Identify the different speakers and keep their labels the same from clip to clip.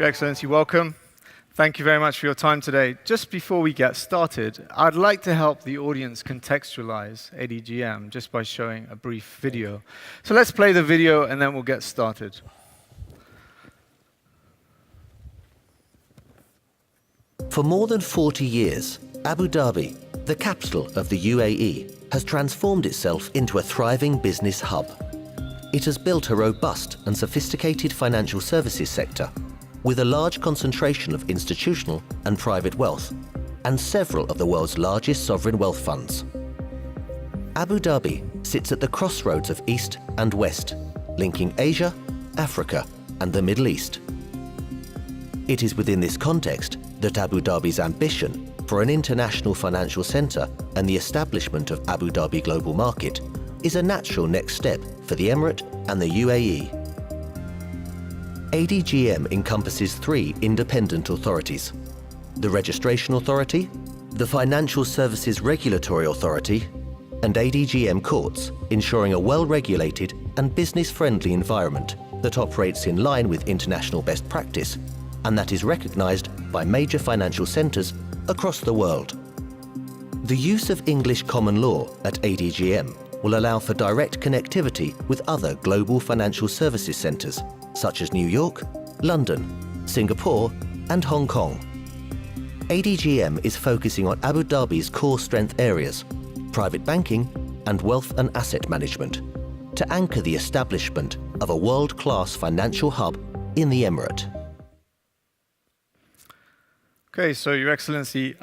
Speaker 1: Excellency, welcome. Thank you very much for your time today. Just before we get started, I'd like to help the audience contextualize ADGM just by showing a brief video. So let's play the video and then we'll get started.
Speaker 2: For more than 40 years, Abu Dhabi, the capital of the UAE, has transformed itself into a thriving business hub. It has built a robust and sophisticated financial services sector with a large concentration of institutional and private wealth and several of the world's largest sovereign wealth funds. Abu Dhabi sits at the crossroads of East and West, linking Asia, Africa, and the Middle East. It is within this context that Abu Dhabi's ambition for an international financial centre and the establishment of Abu Dhabi Global Market is a natural next step for the Emirate and the UAE. ADGM encompasses 3 independent authorities: the Registration Authority, the Financial Services Regulatory Authority, and ADGM Courts, ensuring a well-regulated and business-friendly environment that operates in line with international best practice and that is recognised by major financial centres across the world. The use of English common law at ADGM will allow for direct connectivity with other global financial services centres such as New York, London, Singapore, and Hong Kong. ADGM is focusing on Abu Dhabi's core strength areas, private banking and wealth and asset management, to anchor the establishment of a world-class financial hub in the Emirate.
Speaker 1: Okay, so Your Excellency,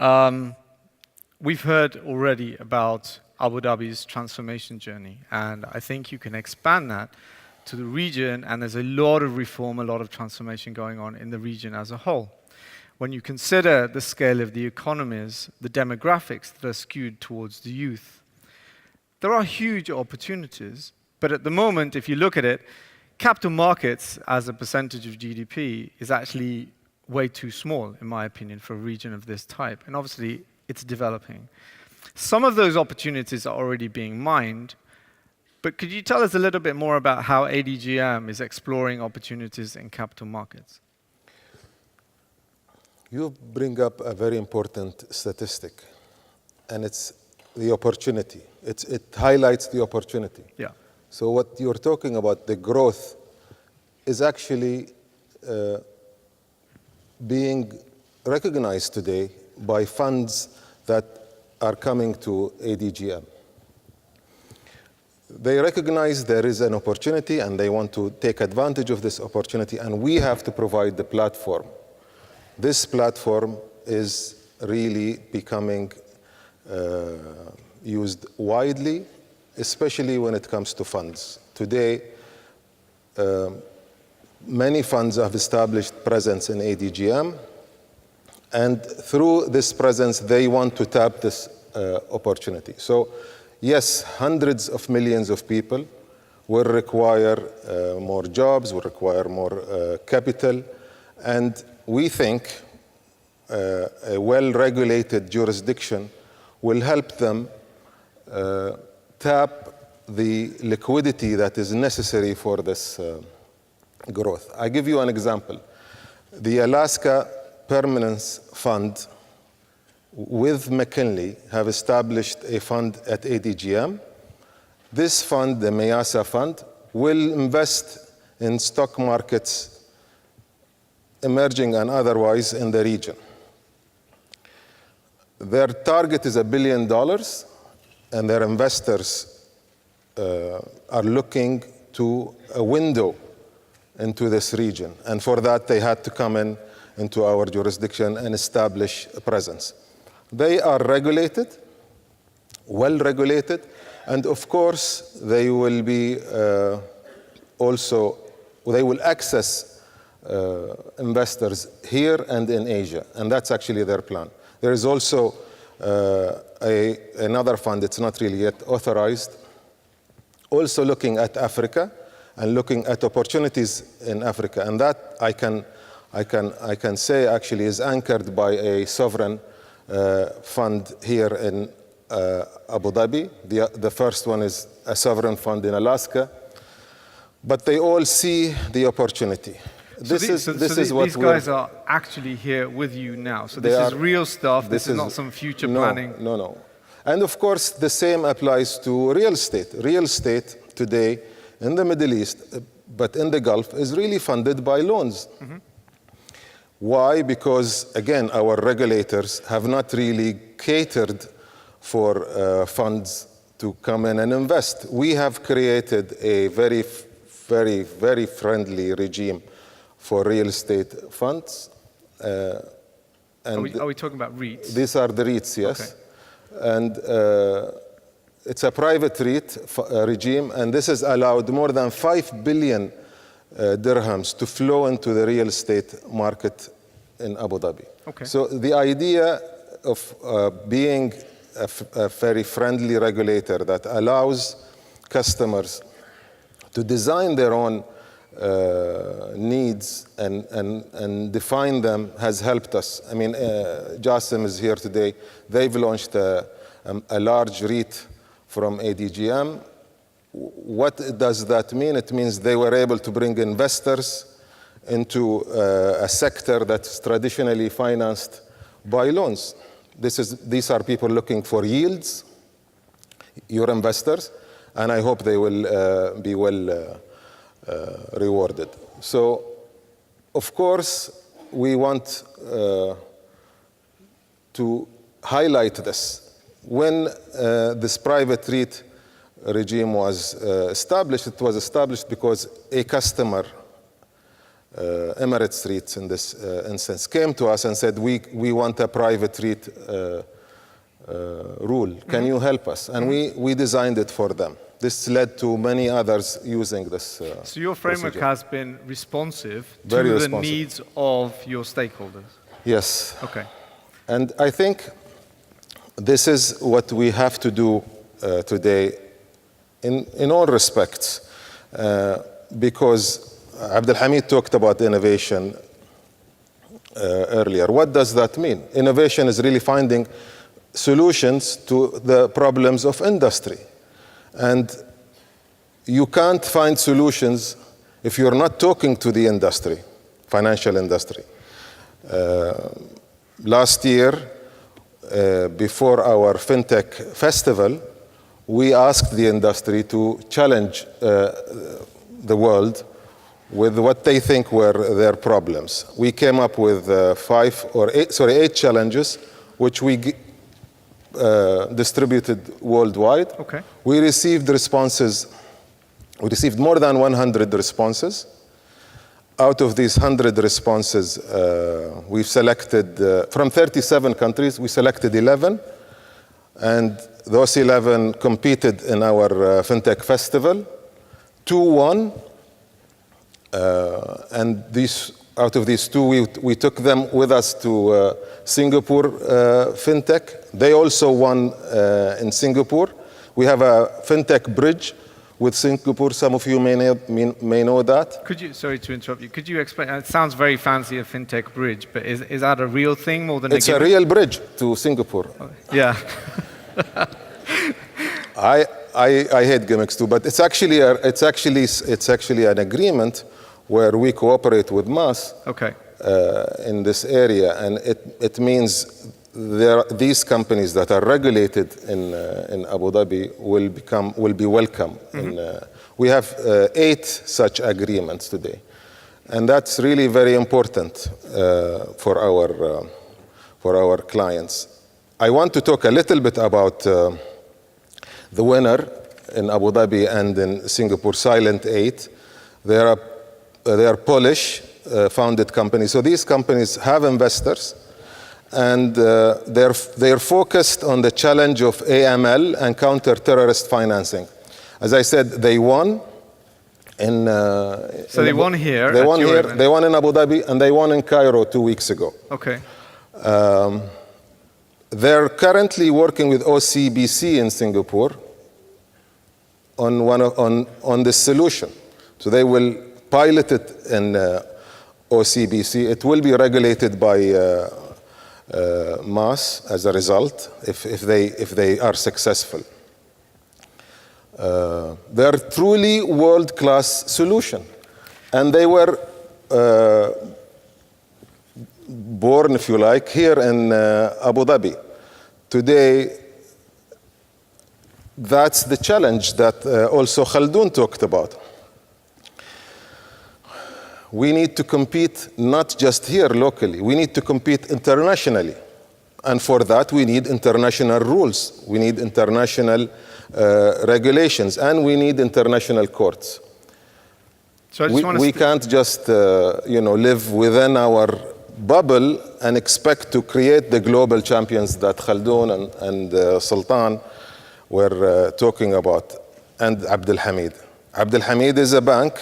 Speaker 1: we've heard already about Abu Dhabi's transformation journey, and I think you can expand that to the region, and there's a lot of reform, a lot of transformation going on in the region as a whole. When you consider the scale of the economies, the demographics that are skewed towards the youth, there are huge opportunities, but at the moment, if you look at it, capital markets as a percentage of GDP is actually way too small, in my opinion, for a region of this type, and obviously it's developing. Some of those opportunities are already being mined, but could you tell us a little bit more about how ADGM is exploring opportunities in capital markets?
Speaker 3: You bring up a very important statistic, and it's the opportunity. It highlights the opportunity.
Speaker 1: Yeah.
Speaker 3: So what you're talking about, the growth, is actually being recognized today by funds that are coming to ADGM. They recognize there is an opportunity and they want to take advantage of this opportunity, and we have to provide the platform. This platform is really becoming used widely, especially when it comes to funds. Today, many funds have established presence in ADGM, and through this presence, they want to tap this opportunity. So, yes, hundreds of millions of people will require more jobs, will require more capital, and we think a well-regulated jurisdiction will help them tap the liquidity that is necessary for this growth. I give you an example. The Alaska Permanence Fund with McKinley have established a fund at ADGM. This fund, the Mayasa Fund, will invest in stock markets, emerging and otherwise, in the region. Their target is $1 billion, and their investors are looking to a window into this region. And for that, they had to come into our jurisdiction and establish a presence. They are regulated, well regulated, and of course, they will be they will access investors here and in Asia, and that's actually their plan. There is also another fund, it's not really yet authorized, also looking at Africa and looking at opportunities in Africa, and that I can say actually is anchored by a sovereign fund here in Abu Dhabi. The first one is a sovereign fund in Alaska, but they all see the opportunity.
Speaker 1: These guys are actually here with you now. So this is real stuff. This is not some future planning.
Speaker 3: No. And of course, the same applies to real estate. Real estate today in the Middle East, but in the Gulf, is really funded by loans. Why? Because, again, our regulators have not really catered for funds to come in and invest. We have created a very, very, very friendly regime for real estate funds.
Speaker 1: And are we talking about REITs?
Speaker 3: These are the REITs, yes. Okay. And it's a private REIT regime, and this has allowed more than 5 billion dirhams to flow into the real estate market in Abu Dhabi.
Speaker 1: Okay.
Speaker 3: So the idea of being a very friendly regulator that allows customers to design their own needs and define them has helped us. I mean, Jassim is here today. They've launched a large REIT from ADGM. What does that mean? It means they were able to bring investors into a sector that's traditionally financed by loans. These are people looking for yields, your investors, and I hope they will be well rewarded. So, of course, we want to highlight this. When this private REIT regime was established, it was established because a customer, Emirates REITs in this instance, came to us and said, we want a private REIT rule. Can you help us? And we designed it for them. This led to many others using this
Speaker 1: So your framework
Speaker 3: procedure.
Speaker 1: has been responsive to the needs of your stakeholders?
Speaker 3: Yes.
Speaker 1: Okay.
Speaker 3: And I think this is what we have to do today in all respects, because Abdul Hamid talked about innovation earlier. What does that mean? Innovation is really finding solutions to the problems of industry. And you can't find solutions if you're not talking to the industry, financial industry. Last year, before our FinTech festival, we asked the industry to challenge the world with what they think were their problems. We came up with 8 challenges, which we distributed worldwide.
Speaker 1: Okay.
Speaker 3: We received responses. We received more than 100 responses. Out of these 100 responses, we've selected, from 37 countries, we selected 11. And those 11 competed in our FinTech festival. 2 won. And out of these 2, we took them with us to Singapore FinTech. They also won in Singapore. We have a FinTech bridge with Singapore. Some of you may know that.
Speaker 1: Sorry to interrupt you. Could you explain? It sounds very fancy, a FinTech bridge, but is that a real thing more than
Speaker 3: It's a real bridge to Singapore.
Speaker 1: Yeah.
Speaker 3: I hate gimmicks too, but it's actually an agreement where we cooperate with MAS in this area, and it means these companies that are regulated in Abu Dhabi will be welcome. We have 8 such agreements today, and that's really very important for our clients. I want to talk a little bit about the winner in Abu Dhabi and in Singapore, Silent 8. They are Polish founded companies. So these companies have investors, and they're focused on the challenge of AML and counter-terrorist financing. As I said, they won
Speaker 1: they won here.
Speaker 3: They won here. They won in Abu Dhabi, and they won in Cairo 2 weeks ago.
Speaker 1: Okay.
Speaker 3: They're currently working with OCBC in Singapore on this solution. So they will pilot it in OCBC. It will be regulated by MAS as a result if they are successful. They're truly world-class solution, and they were born, if you like, here in Abu Dhabi. Today, that's the challenge that also Khaldun talked about. We need to compete not just here locally, we need to compete internationally. And for that, we need international rules, we need international regulations, and we need international courts.
Speaker 1: So I just
Speaker 3: we can't just live within our bubble and expect to create the global champions that Khaldun and Sultan were talking about, and Abdul Hamid. Abdul Hamid is a bank,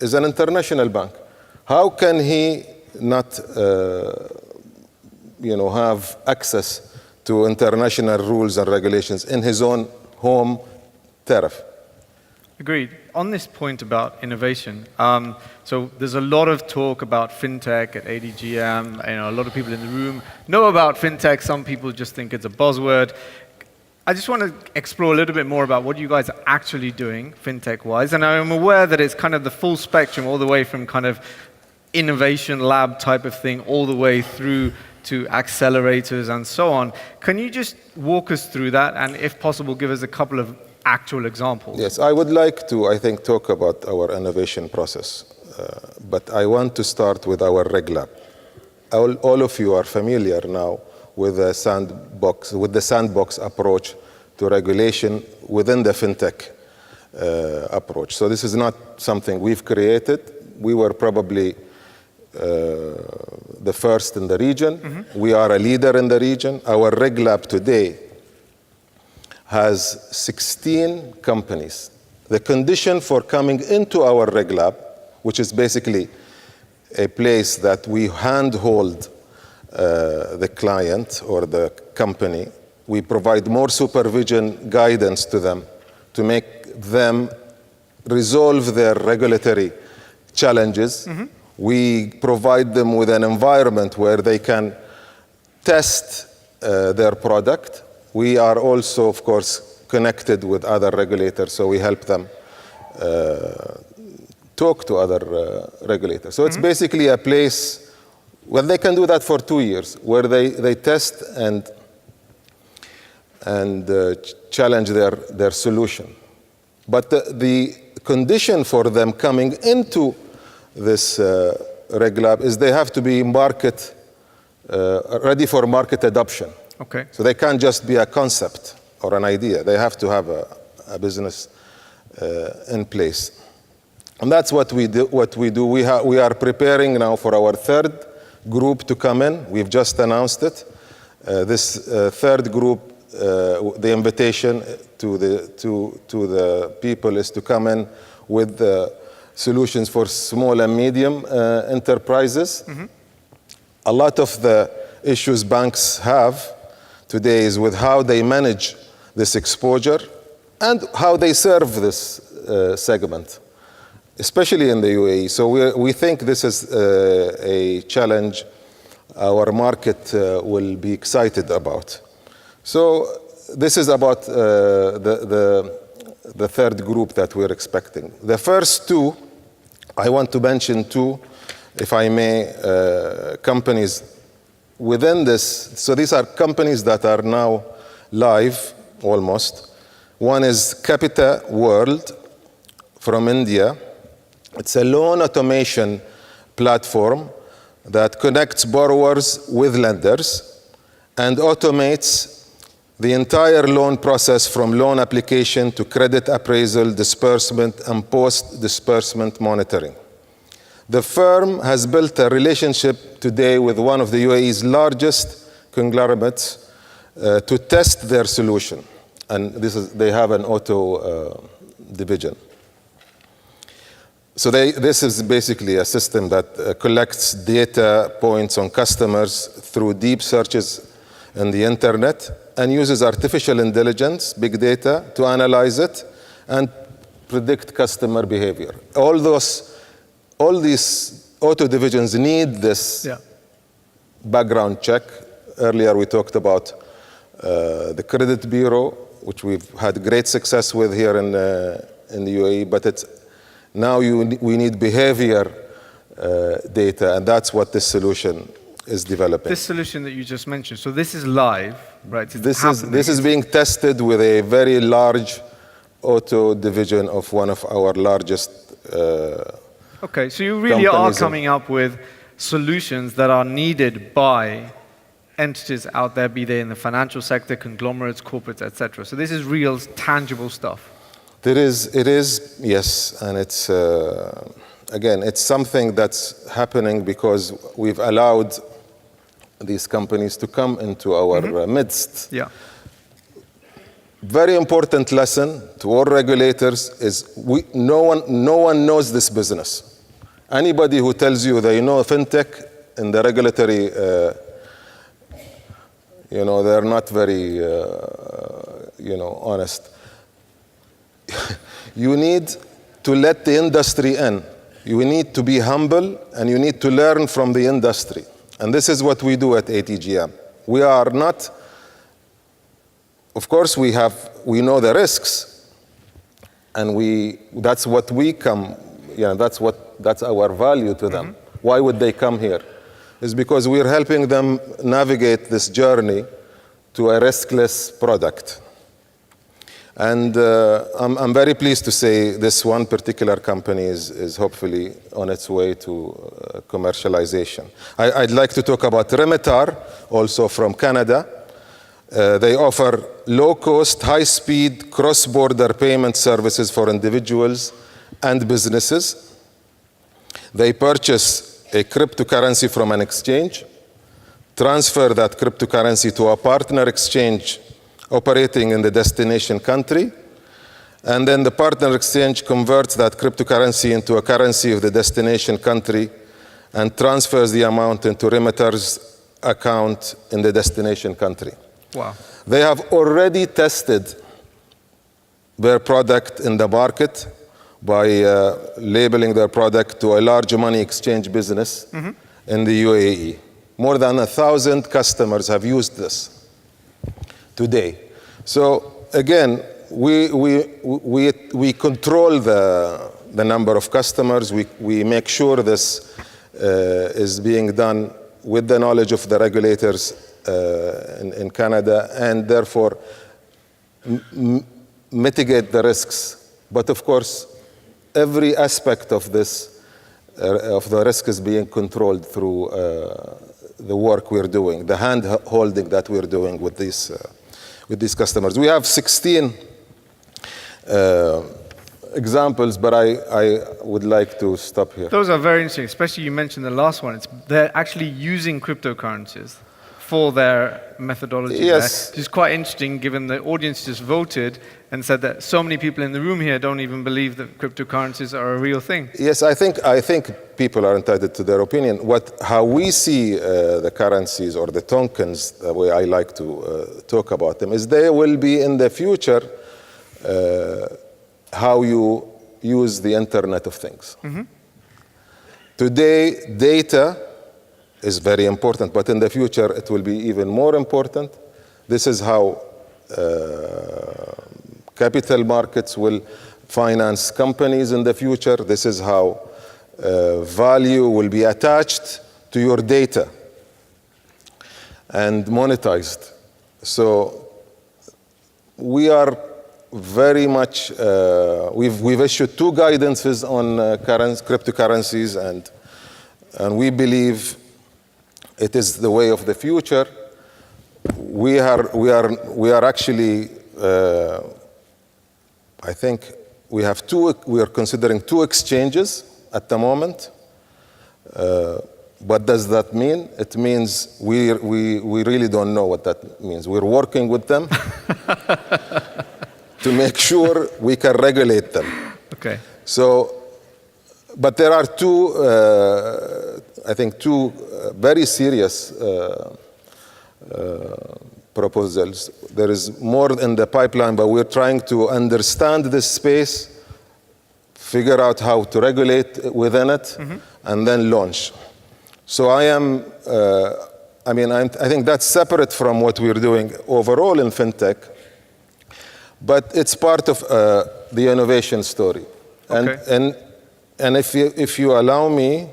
Speaker 3: is an international bank. How can he not have access to international rules and regulations in his own home turf?
Speaker 1: Agreed. On this point about innovation, so there's a lot of talk about fintech at ADGM. A lot of people in the room know about fintech. Some people just think it's a buzzword. I just want to explore a little bit more about what you guys are actually doing fintech-wise. And I'm aware that it's kind of the full spectrum, all the way from kind of innovation lab type of thing, all the way through to accelerators and so on. Can you just walk us through that? And if possible, give us a couple of actual examples.
Speaker 3: Yes, I would like to, I think, talk about our innovation process. But I want to start with our Reg Lab. All of you are familiar now with the sandbox approach to regulation within the fintech approach. So this is not something we've created. We were probably the first in the region. Mm-hmm. We are a leader in the region. Our Reg Lab today has 16 companies. The condition for coming into our Reg Lab, which is basically a place that we handhold the client or the company, we provide more supervision guidance to them to make them resolve their regulatory challenges. Mm-hmm. We provide them with an environment where they can test their product. We are also, of course, connected with other regulators, so we help them talk to other regulators. So it's basically a place where they can do that for 2 years, where they test and challenge their solution. But the condition for them coming into this Reg Lab is they have to be ready for market adoption.
Speaker 1: Okay.
Speaker 3: So they can't just be a concept or an idea. They have to have a business in place. And that's what we do. We are preparing now for our third group to come in. We've just announced it. This third group, the invitation to the people is to come in with solutions for small and medium enterprises. Mm-hmm. A lot of the issues banks have today is with how they manage this exposure and how they serve this segment, especially in the UAE. So we think this is a challenge our market will be excited about. So this is about the third group that we're expecting. The first two, I want to mention two, if I may, companies within this. So these are companies that are now live almost. One is Capita World from India. It's a loan automation platform that connects borrowers with lenders and automates the entire loan process from loan application to credit appraisal, disbursement, and post-disbursement monitoring. The firm has built a relationship today with one of the UAE's largest conglomerates to test their solution. And they have an auto division. So this is basically a system that collects data points on customers through deep searches in the internet and uses artificial intelligence, big data, to analyze it and predict customer behavior. All these auto divisions need this background check. Earlier we talked about the credit bureau, which we've had great success with here in the UAE, but now we need behavior data, and that's what this solution is developing.
Speaker 1: This solution that you just mentioned, so this is live, right? It's
Speaker 3: This is being tested with a very large auto division of one of our largest
Speaker 1: Okay, so you really are
Speaker 3: companies.
Speaker 1: coming up with solutions that are needed by entities out there, be they in the financial sector, conglomerates, corporates, etc. So this is real, tangible stuff.
Speaker 3: It is, yes, and it's, again, it's something that's happening because we've allowed these companies to come into our midst.
Speaker 1: Yeah.
Speaker 3: Very important lesson to all regulators is no one knows this business. Anybody who tells you they know fintech in the regulatory, they're not very, honest. You need to let the industry in. You need to be humble and you need to learn from the industry. And this is what we do at ATGM. We are not, of course, we know the risks, and that's what we come, that's our value to them. Why would they come here? It's because we're helping them navigate this journey to a riskless product. And I'm very pleased to say this one particular company is hopefully on its way to commercialization. I'd like to talk about Remitar, also from Canada. They offer low-cost, high-speed, cross-border payment services for individuals and businesses. They purchase a cryptocurrency from an exchange, transfer that cryptocurrency to a partner exchange operating in the destination country, and then the partner exchange converts that cryptocurrency into a currency of the destination country and transfers the amount into Remitar's account in the destination country.
Speaker 1: Wow.
Speaker 3: They have already tested their product in the market by labeling their product to a large money exchange business in the UAE. More than 1,000 customers have used this today. So again, we control the number of customers. We make sure this is being done with the knowledge of the regulators in Canada, and therefore mitigate the risks. But of course, every aspect of this, of the risk, is being controlled through the work we're doing, the hand-holding that we're doing with these customers. We have 16 examples, but I would like to stop here.
Speaker 1: Those are very interesting, especially you mentioned the last one. They're actually using cryptocurrencies for their methodology.
Speaker 3: Yes.
Speaker 1: Which is quite interesting, given the audience just voted and said that so many people in the room here don't even believe that cryptocurrencies are a real thing.
Speaker 3: Yes, I think people are entitled to their opinion. How we see the currencies or the tokens, the way I like to talk about them, is they will be in the future how you use the Internet of Things. Today, data is very important, but in the future it will be even more important. This is how capital markets will finance companies in the future. This is how value will be attached to your data and monetized. So we are very much, we've issued 2 guidances on cryptocurrencies, and we believe it is the way of the future. We are actually, I think we are considering 2 exchanges at the moment. What does that mean? It means we really don't know what that means. We're working with them to make sure we can regulate them.
Speaker 1: Okay.
Speaker 3: So, but there are 2, I think 2 very serious proposals. There is more in the pipeline, but we're trying to understand this space, figure out how to regulate within it, and then launch. So I think that's separate from what we're doing overall in fintech, but it's part of the innovation story.
Speaker 1: Okay.
Speaker 3: And if you allow me,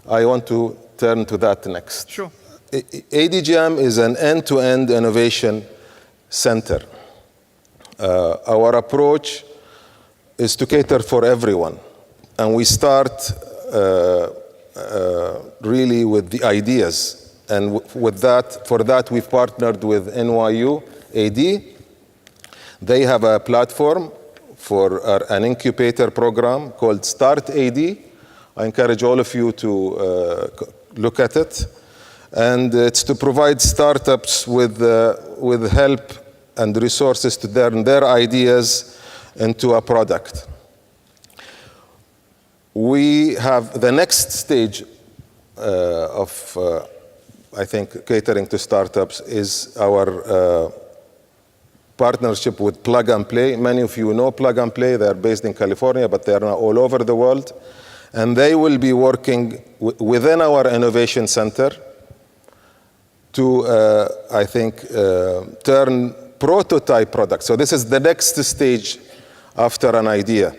Speaker 3: I want to turn to that next.
Speaker 1: Sure.
Speaker 3: ADGM is an end-to-end innovation center. Our approach is to cater for everyone. And we start really with the ideas. And for that, we've partnered with NYU AD. They have a platform for an incubator program called Start AD. I encourage all of you to look at it. And it's to provide startups with help and resources to turn their ideas into a product. We have the next stage of, I think, catering to startups is our partnership with Plug and Play. Many of you know Plug and Play. They're based in California, but they're now all over the world. And they will be working within our innovation center to, I think, turn prototype products. So this is the next stage after an idea,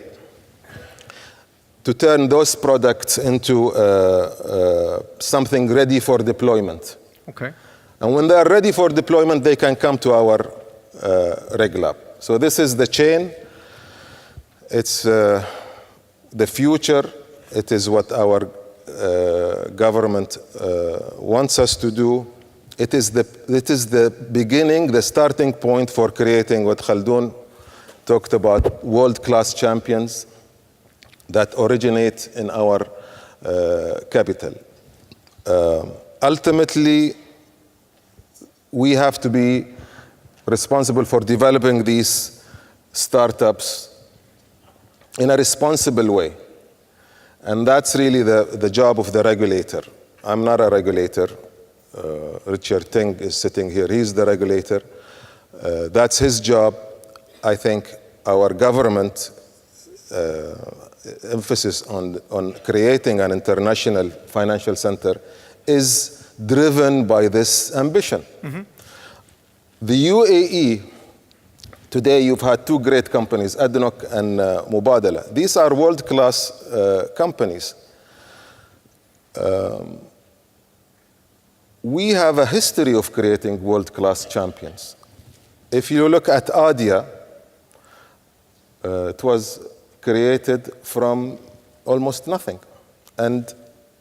Speaker 3: to turn those products into something ready for deployment.
Speaker 1: Okay.
Speaker 3: And when they're ready for deployment, they can come to our Reg Lab. So this is the chain. It's the future. It is what our government wants us to do. It is the beginning, the starting point for creating what Khaldun talked about, world-class champions that originate in our capital. Ultimately, we have to be responsible for developing these startups in a responsible way. And that's really the job of the regulator. I'm not a regulator. Richard Ting is sitting here. He's the regulator. That's his job. I think our government emphasis on creating an international financial center is driven by this ambition. Mm-hmm. The UAE, today you've had two great companies, ADNOC and Mubadala. These are world-class companies. We have a history of creating world-class champions. If you look at ADIA, it was created from almost nothing. And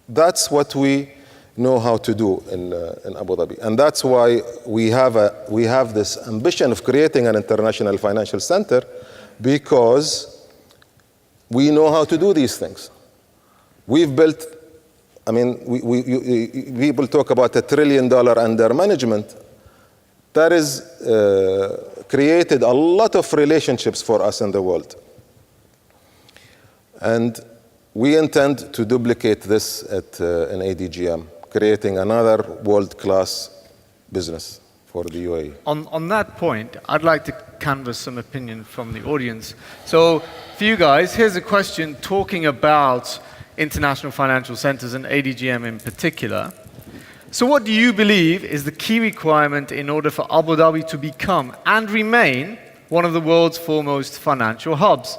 Speaker 3: that's what we know how to do in Abu Dhabi. And that's why we have this ambition of creating an international financial center, because we know how to do these things. We've built, I mean, people talk about $1 trillion under management. That has created a lot of relationships for us in the world. And we intend to duplicate this in ADGM, creating another world-class business for the UAE.
Speaker 1: On that point, I'd like to canvass some opinion from the audience. So for you guys, here's a question talking about international financial centers and ADGM in particular. So what do you believe is the key requirement in order for Abu Dhabi to become and remain one of the world's foremost financial hubs?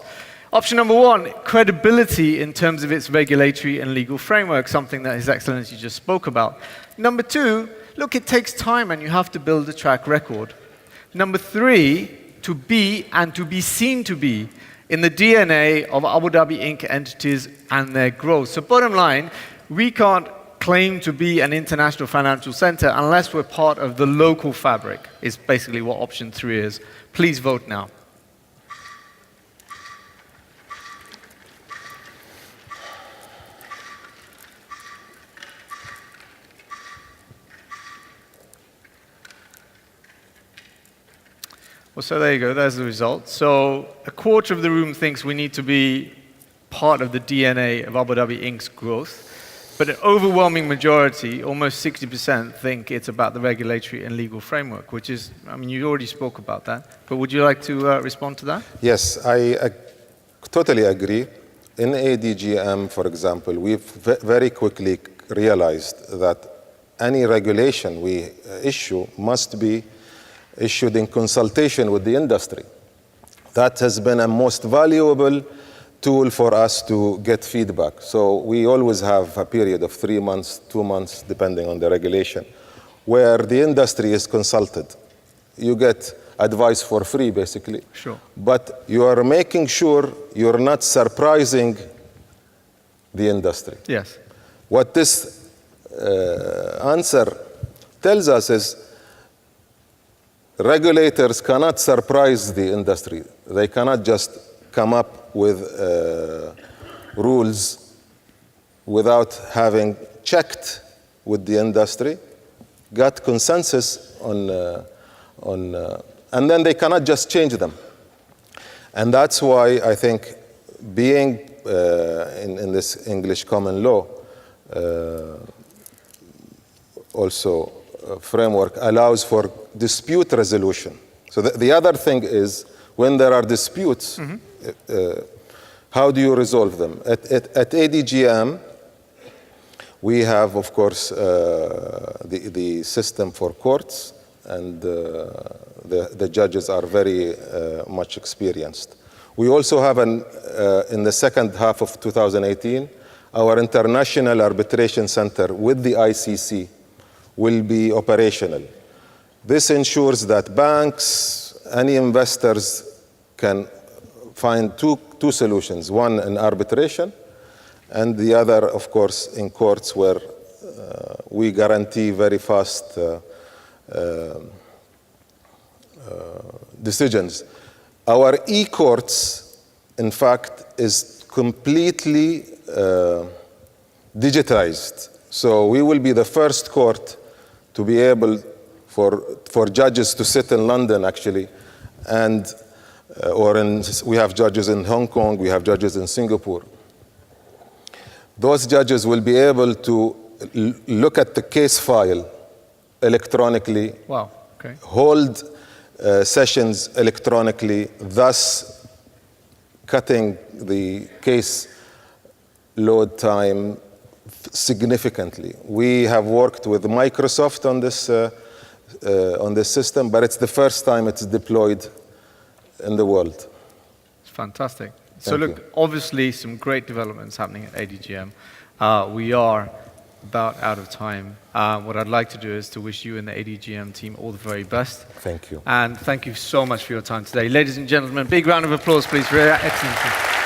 Speaker 1: Option number one, credibility in terms of its regulatory and legal framework, something that His Excellency just spoke about. Number two, look, it takes time and you have to build a track record. Number three, to be and to be seen to be in the DNA of Abu Dhabi Inc. entities and their growth. So bottom line, we can't claim to be an international financial center unless we're part of the local fabric, is basically what option three is. Please vote now. Well, so there you go, there's the result. So a quarter of the room thinks we need to be part of the DNA of Abu Dhabi Inc.'s growth, but an overwhelming majority, almost 60%, think it's about the regulatory and legal framework, which is, I mean, you already spoke about that, but would you like to respond to that?
Speaker 3: Yes, I totally agree. In ADGM, for example, we've very quickly realized that any regulation we issue must be issued in consultation with the industry. That has been a most valuable tool for us to get feedback. So we always have a period of 3 months, 2 months, depending on the regulation, where the industry is consulted. You get advice for free, basically.
Speaker 1: Sure.
Speaker 3: But you are making sure you're not surprising the industry.
Speaker 1: Yes.
Speaker 3: What this answer tells us is regulators cannot surprise the industry. They cannot just come up with rules without having checked with the industry, got consensus and then they cannot just change them. And that's why I think being in this English common law also framework allows for dispute resolution. So the other thing is when there are disputes, how do you resolve them? At ADGM, we have, of course, the system for courts, and the judges are very much experienced. We also have, in the second half of 2018, our International Arbitration Center with the ICC will be operational. This ensures that banks, any investors can find two solutions, one in arbitration, and the other, of course, in courts where we guarantee very fast decisions. Our e-courts, in fact, is completely digitized. So we will be the first court to be able for judges to sit in London, actually, and we have judges in Hong Kong, we have judges in Singapore. Those judges will be able to look at the case file electronically,
Speaker 1: wow. Okay.
Speaker 3: hold sessions electronically, thus cutting the case load time significantly. We have worked with Microsoft on this system, but it's the first time it's deployed in the world.
Speaker 1: It's fantastic. So
Speaker 3: Thank
Speaker 1: look,
Speaker 3: you.
Speaker 1: obviously some great developments happening at ADGM. We are about out of time. What I'd like to do is to wish you and the ADGM team all the very best.
Speaker 3: Thank you.
Speaker 1: And thank you so much for your time today. Ladies and gentlemen, big round of applause, please, for your excellency.